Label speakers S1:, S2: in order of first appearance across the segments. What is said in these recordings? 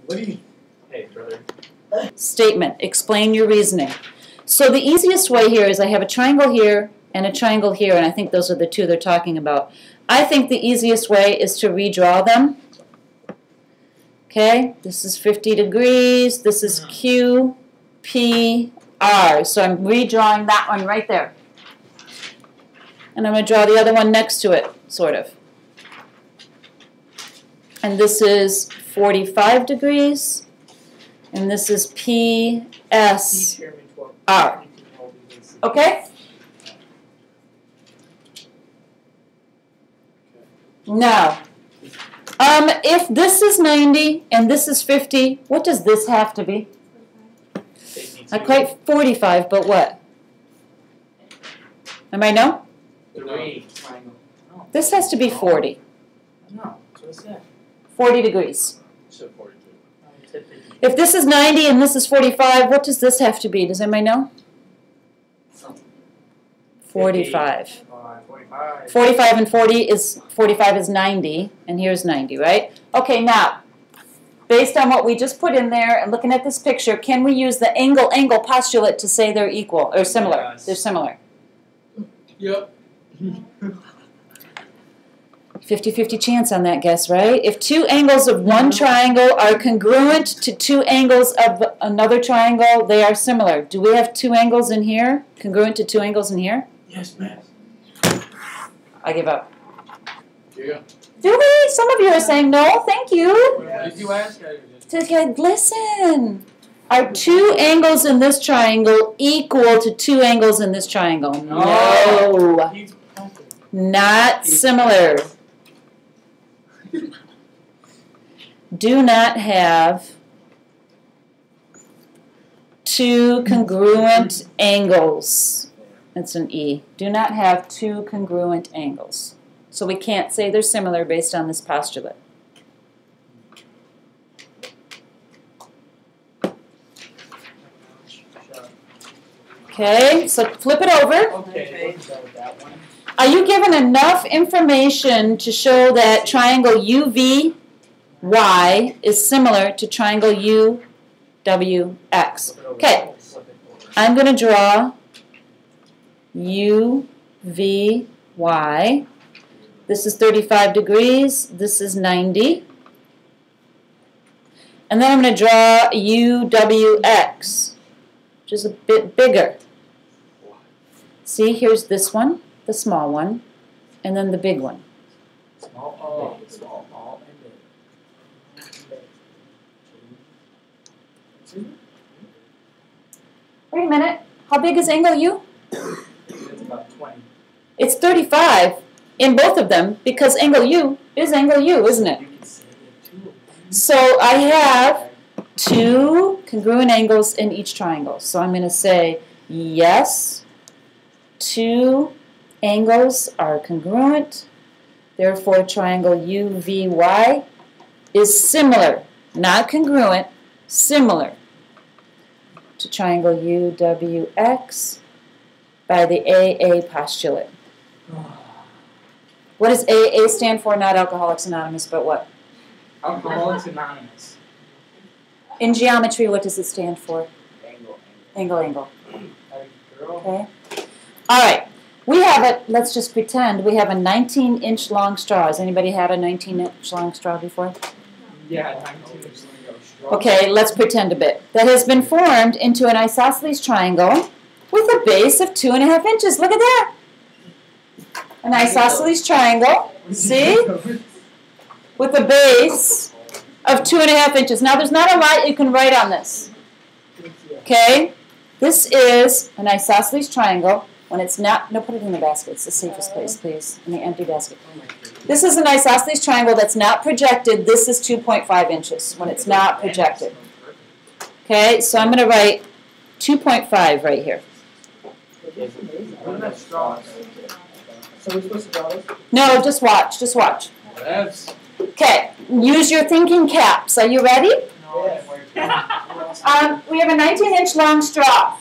S1: What do you... Hey, brother.
S2: Statement. Explain your reasoning. So the easiest way here is I have a triangle here and a triangle here, and I think those are the two they're talking about. I think the easiest way is to redraw them. Okay, this is 50 degrees, this is Q, P, R. So I'm redrawing that one right there. And I'm going to draw the other one next to it, sort of. And this is 45 degrees, and this is P, S, R. Okay? Now, if this is 90 and this is 50, what does this have to be? Not quite 45, but what? Anybody know?
S1: 3.
S2: This has to be 40.
S1: No, what's that?
S2: 40 degrees.
S1: So 42.
S2: If this is 90 and this is 45, what does this have to be? Does anybody know? 45.
S1: 45.
S2: 45 and 45 is 90, and here's 90, right? Okay, now, based on what we just put in there and looking at this picture, can we use the angle postulate to say they're equal or similar?
S1: Yes.
S2: They're similar.
S1: Yep.
S2: 50-50 chance on that guess, right? If two angles of one triangle are congruent to two angles of another triangle, they are similar. Do we have two angles in here, congruent to two angles in here?
S1: Yes, ma'am.
S2: I give up.
S1: Yeah.
S2: Do we? Some of you are saying no, thank you.
S1: Did you ask?
S2: Listen. Are two angles in this triangle equal to two angles in this triangle? No. Not similar. Do not have two congruent angles. That's an E. Do not have two congruent angles. So we can't say they're similar based on this postulate. Okay, so flip it over.
S1: Okay.
S2: Are you given enough information to show that triangle UVY is similar to triangle UWX? Okay, I'm going to draw UVY. This is 35 degrees. This is 90. And then I'm going to draw UWX, which is a bit bigger. See, here's this one, the small one, and then the big one.
S1: Small, small, and big.
S2: Wait a minute. How big is angle U?
S1: It's about 20.
S2: It's 35 in both of them because angle U is angle U, isn't it? So I have two congruent angles in each triangle. So I'm going to say yes, two angles are congruent. Therefore, triangle UVY is similar, not congruent, similar to triangle UWX by the AA postulate. What does AA stand for? Not Alcoholics Anonymous, but what?
S1: Alcoholics Anonymous.
S2: In geometry, what does it stand for?
S1: Angle.
S2: Angle. Okay. All right. We have let's just pretend we have a 19-inch long straw. Has anybody had a 19-inch long straw before?
S1: Yeah, 19-inch straw.
S2: Okay, let's pretend a bit. That has been formed into an isosceles triangle with a base of 2.5 inches. Look at that. An isosceles triangle, see? With a base of 2.5 inches. Now, there's not a lot you can write on this. Okay? This is an isosceles triangle when it's not, no, put it in the basket. It's the safest place, please, in the empty basket. This is an isosceles triangle that's not projected. This is 2.5 inches when it's not projected. Okay, so I'm going to write 2.5 right here.
S1: So we're supposed to draw this?
S2: No, just watch, just watch.
S1: Yes.
S2: Okay, use your thinking caps. Are you ready? We have a 19-inch long straw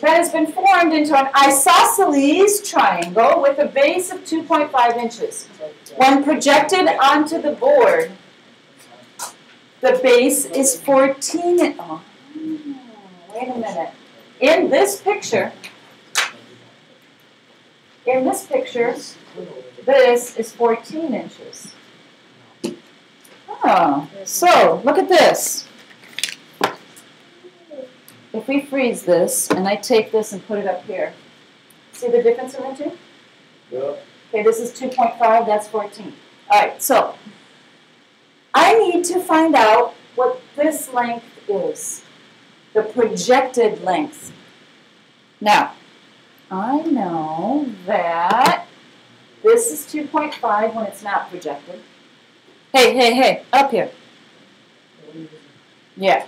S2: that has been formed into an isosceles triangle with a base of 2.5 inches. When projected onto the board, The base is 14. Oh, wait a minute. In this picture, this is 14 inches. Oh, so look at this. If we freeze this, and I take this and put it up here, see the difference in the two?
S3: Yeah.
S2: Okay, this is 2.5, that's 14. All right, so I need to find out what this length is, the projected length. Now, I know that this is 2.5 when it's not projected. Hey, up here. Yeah.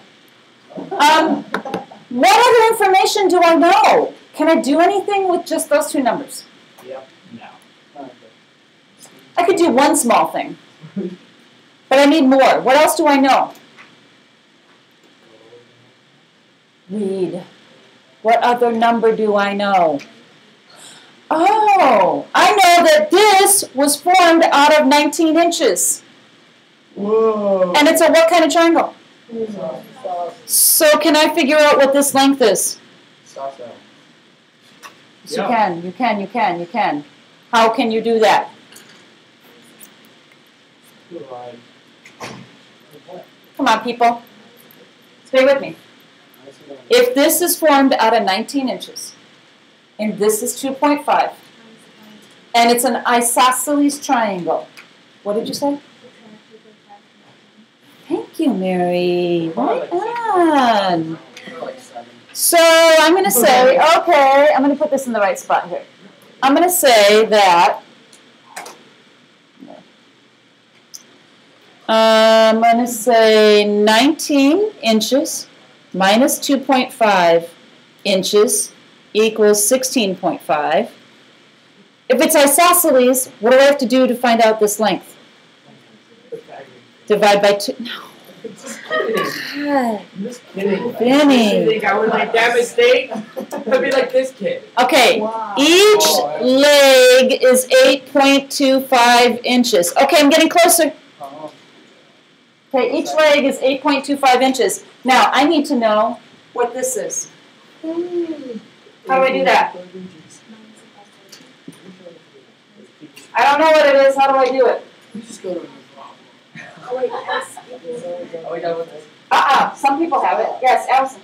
S2: What other information do I know? Can I do anything with just those two numbers?
S3: Yep. No.
S2: I could do one small thing, but I need more. What else do I know? Read. What other number do I know? Oh, I know that this was formed out of 19 inches.
S3: Whoa.
S2: And it's a what kind of triangle? So can I figure out what this length is?
S3: Salsa.
S2: Yes, you can. How can you do that? Come on, people. Stay with me. If this is formed out of 19 inches, and this is 2.5, and it's an isosceles triangle, what did you say? Thank you, Mary. Right on. So I'm going to say, okay, I'm going to put this in the right spot here. I'm going to say that I'm going to say 19 inches minus 2.5 inches equals 16.5. If it's isosceles, what do I have to do to find out this length? Divide by 2. No. God.
S1: I'm just kidding.
S2: Benny.
S1: You think I would make that mistake? I'd be like this kid.
S2: Okay,
S1: Wow.
S2: each leg is 8.25 inches. Okay, I'm getting closer. Okay, each leg is 8.25 inches. Now, I need to know what this is. How do I do that? I don't know what it is. How do I do it?
S3: You just go to
S2: Some people have it. Yes, Allison.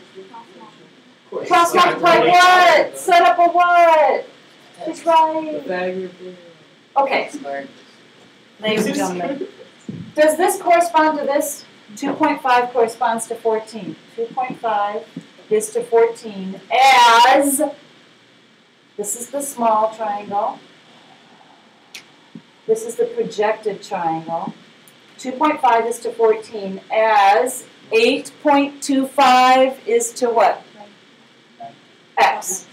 S2: Cross multiply what? Set up a what? She's right. Okay. Ladies and gentlemen. Does this correspond to this? 2.5 corresponds to 14. 2.5 is to 14 as, this is the small triangle. This is the projected triangle. 2.5 is to 14 as 8.25 is to what? X.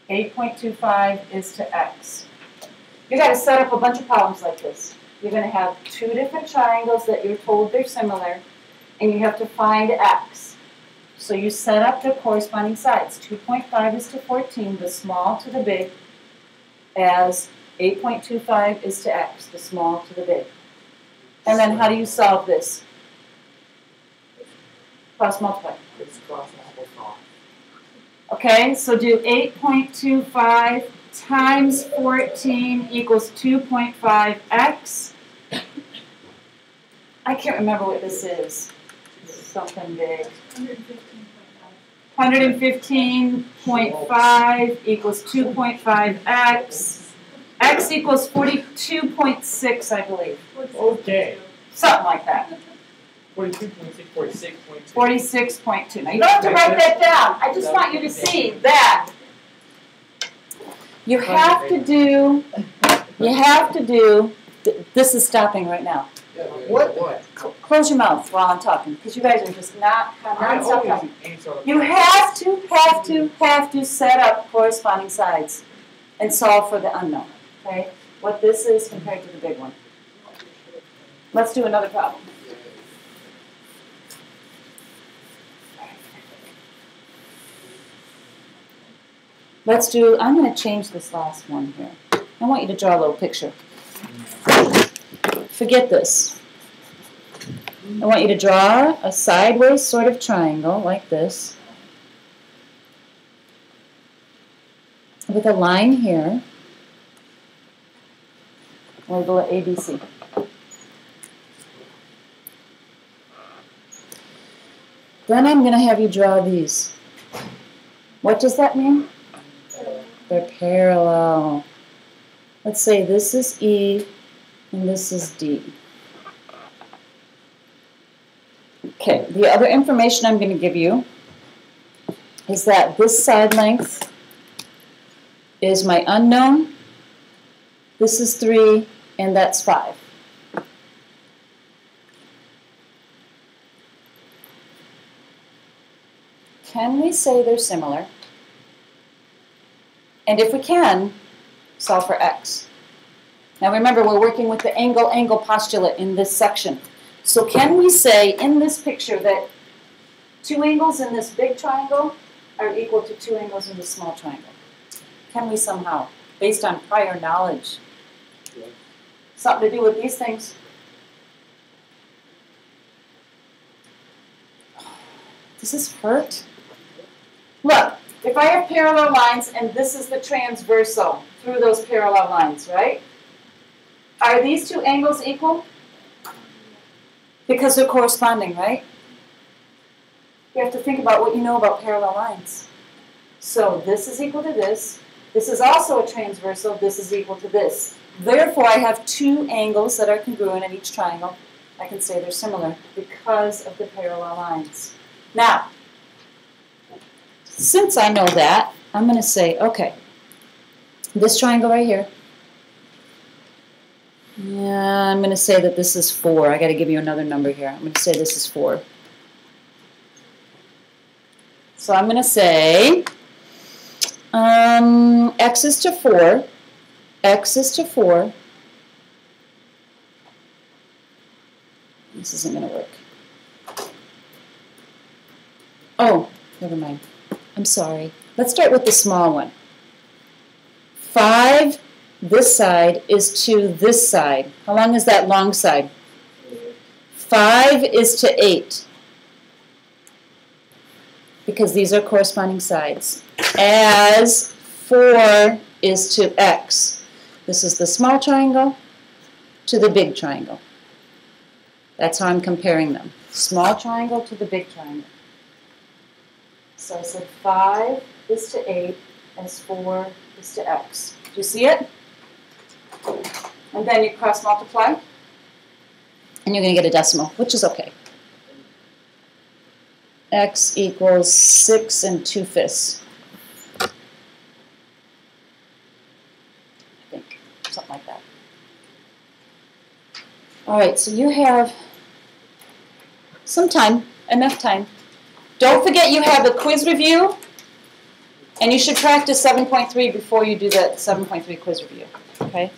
S2: .25 is to X. You got to set up a bunch of columns like this. You're going to have two different triangles that you're told they're similar, and you have to find X. So you set up the corresponding sides. 2.5 is to 14, the small to the big, as 8.25 is to X, the small to the big. And then how do you solve this? Cross multiply. Okay, so do 8.25 times 14 equals 2.5x. I can't remember what this is. Something big. 115.5 equals 2.5x. X equals 42.6, I believe.
S1: Okay.
S2: Something like that.
S1: 42.6, 46.2.
S2: 46.2. Now, you don't have to write that down. I just want you to see that you have to do, this is stopping right now.
S1: What?
S2: Close your mouth while I'm talking, because you guys are just non-stop talking. You have to set up corresponding sides and solve for the unknown, okay? What this is compared to the big one. Let's do another problem. I'm going to change this last one here. I want you to draw a little picture. Forget this. I want you to draw a sideways sort of triangle like this with a line here. Label it ABC. Then I'm going to have you draw these. What does that mean? They're parallel. Let's say this is E and this is D. Okay, the other information I'm going to give you is that this side length is my unknown. This is 3, and that's 5. Can we say they're similar? And if we can, solve for x. Now remember, we're working with the angle-angle postulate in this section. So can we say in this picture that 2 angles in this big triangle are equal to 2 angles in this small triangle? Can we somehow, based on prior knowledge? Something to do with these things. Does this hurt? Look, if I have parallel lines and this is the transversal through those parallel lines, right? Are these 2 angles equal? Because they're corresponding, right? You have to think about what you know about parallel lines. So this is equal to this. This is also a transversal. This is equal to this. Therefore, I have 2 angles that are congruent in each triangle. I can say they're similar because of the parallel lines. Now, since I know that, I'm going to say, okay, this triangle right here, I'm going to say that this is 4. I got to give you another number here. I'm going to say this is 4. So I'm going to say x is to 4. X is to 4. This isn't going to work. Oh, never mind. I'm sorry. Let's start with the small one. 5, this side, is to this side. How long is that long side? 5 is to 8. Because these are corresponding sides. As 4 is to x. This is the small triangle to the big triangle. That's how I'm comparing them. Small triangle to the big triangle. So I said 5 is to 8 as 4 is to x. Do you see it? And then you cross multiply. And you're going to get a decimal, which is okay. X equals 6 2/5. I think, something like that. All right, so you have some time, enough time. Don't forget you have a quiz review, and you should practice 7.3 before you do that 7.3 quiz review, okay?